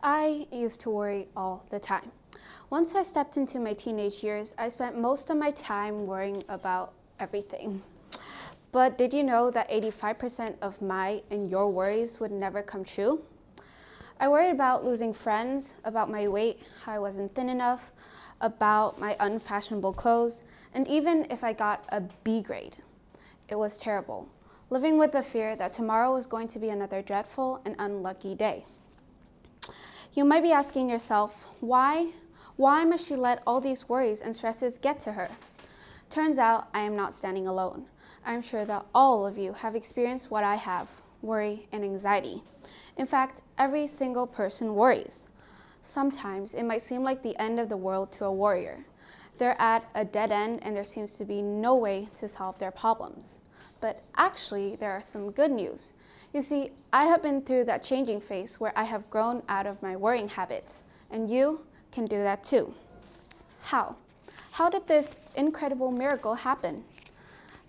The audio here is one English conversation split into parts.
I used to worry all the time. Once I stepped into my teenage years, I spent most of my time worrying about everything. But did you know that 85% of my and your worries would never come true? I worried about losing friends, about my weight, how I wasn't thin enough, about my unfashionable clothes, and even if I got a B grade. It was terrible, living with the fear that tomorrow was going to be another dreadful and unlucky day. You might be asking yourself, why? Why must she let all these worries and stresses get to her? Turns out I am not standing alone. I'm sure that all of you have experienced what I have, worry and anxiety. In fact, every single person worries. Sometimes it might seem like the end of the world to a worrier. They're at a dead end and there seems to be no way to solve their problems. But actually, there are some good news. You see, I have been through that changing phase where I have grown out of my worrying habits, and you can do that too. How? How did this incredible miracle happen?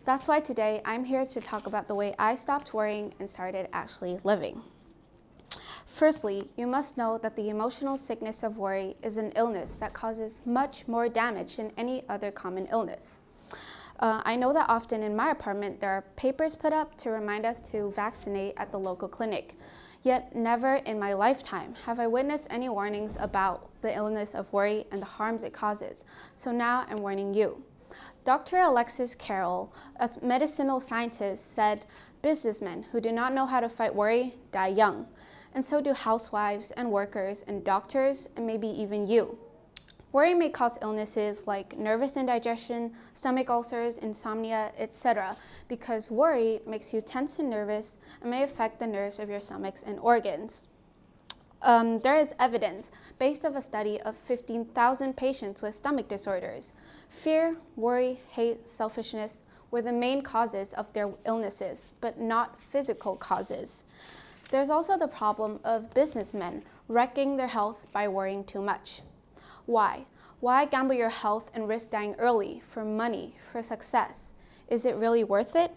That's why today I'm here to talk about the way I stopped worrying and started actually living. Firstly, you must know that the emotional sickness of worry is an illness that causes much more damage than any other common illness. I know that often in my apartment there are papers put up to remind us to vaccinate at the local clinic. Yet never in my lifetime have I witnessed any warnings about the illness of worry and the harms it causes. So now I'm warning you. Dr. Alexis Carrel, a medicinal scientist, said, "Businessmen who do not know how to fight worry die young. And so do housewives and workers and doctors and maybe even you." Worry may cause illnesses like nervous indigestion, stomach ulcers, insomnia, etc. because worry makes you tense and nervous and may affect the nerves of your stomachs and organs. There is evidence based on a study of 15,000 patients with stomach disorders. Fear, worry, hate, selfishness were the main causes of their illnesses, but not physical causes. There's also the problem of businessmen wrecking their health by worrying too much. Why? Why gamble your health and risk dying early for money, for success? Is it really worth it?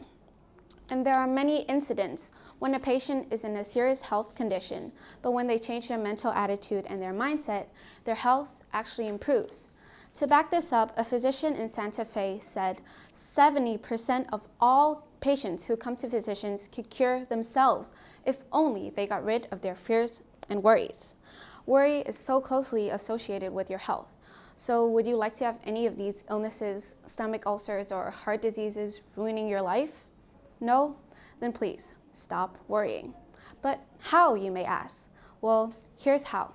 And there are many incidents when a patient is in a serious health condition, but when they change their mental attitude and their mindset, their health actually improves. To back this up, a physician in Santa Fe said 70% of all patients who come to physicians could cure themselves if only they got rid of their fears and worries. Worry is so closely associated with your health. So would you like to have any of these illnesses, stomach ulcers, or heart diseases ruining your life? No? Then please stop worrying. But how, you may ask? Well, here's how.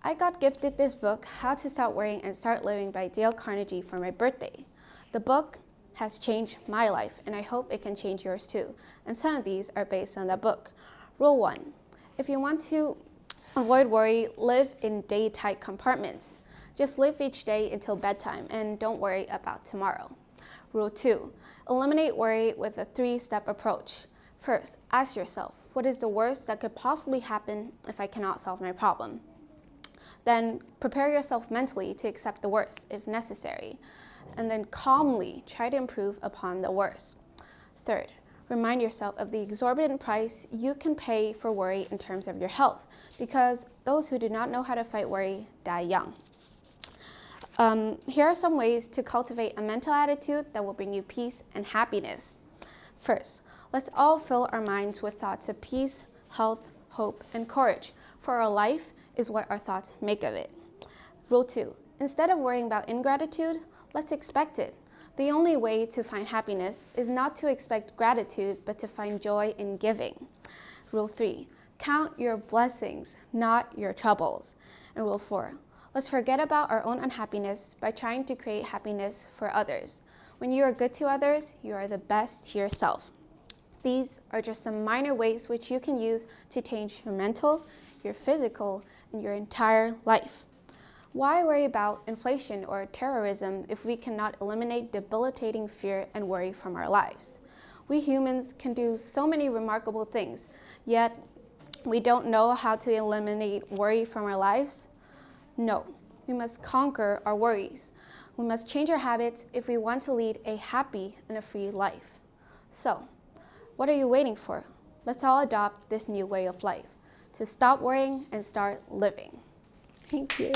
I got gifted this book, How to Stop Worrying and Start Living by Dale Carnegie, for my birthday. The book has changed my life, and I hope it can change yours too. And some of these are based on that book. Rule 1. If you want to avoid worry, live in day-tight compartments. Just live each day until bedtime and don't worry about tomorrow. Rule 2. Eliminate worry with a 3-step approach. First, ask yourself, what is the worst that could possibly happen if I cannot solve my problem? Then prepare yourself mentally to accept the worst if necessary, and then calmly try to improve upon the worst. Third, remind yourself of the exorbitant price you can pay for worry in terms of your health, because those who do not know how to fight worry die young. Here are some ways to cultivate a mental attitude that will bring you peace and happiness. First, let's all fill our minds with thoughts of peace, health, hope, and courage, for our life is what our thoughts make of it. Rule 2, instead of worrying about ingratitude, let's expect it. The only way to find happiness is not to expect gratitude, but to find joy in giving. Rule 3, count your blessings, not your troubles. And Rule 4, let's forget about our own unhappiness by trying to create happiness for others. When you are good to others, you are the best to yourself. These are just some minor ways which you can use to change your mental, your physical, and your entire life. Why worry about inflation or terrorism if we cannot eliminate debilitating fear and worry from our lives? We humans can do so many remarkable things, yet we don't know how to eliminate worry from our lives? No, we must conquer our worries. We must change our habits if we want to lead a happy and a free life. So, what are you waiting for? Let's all adopt this new way of life. to stop worrying and start living. Thank you.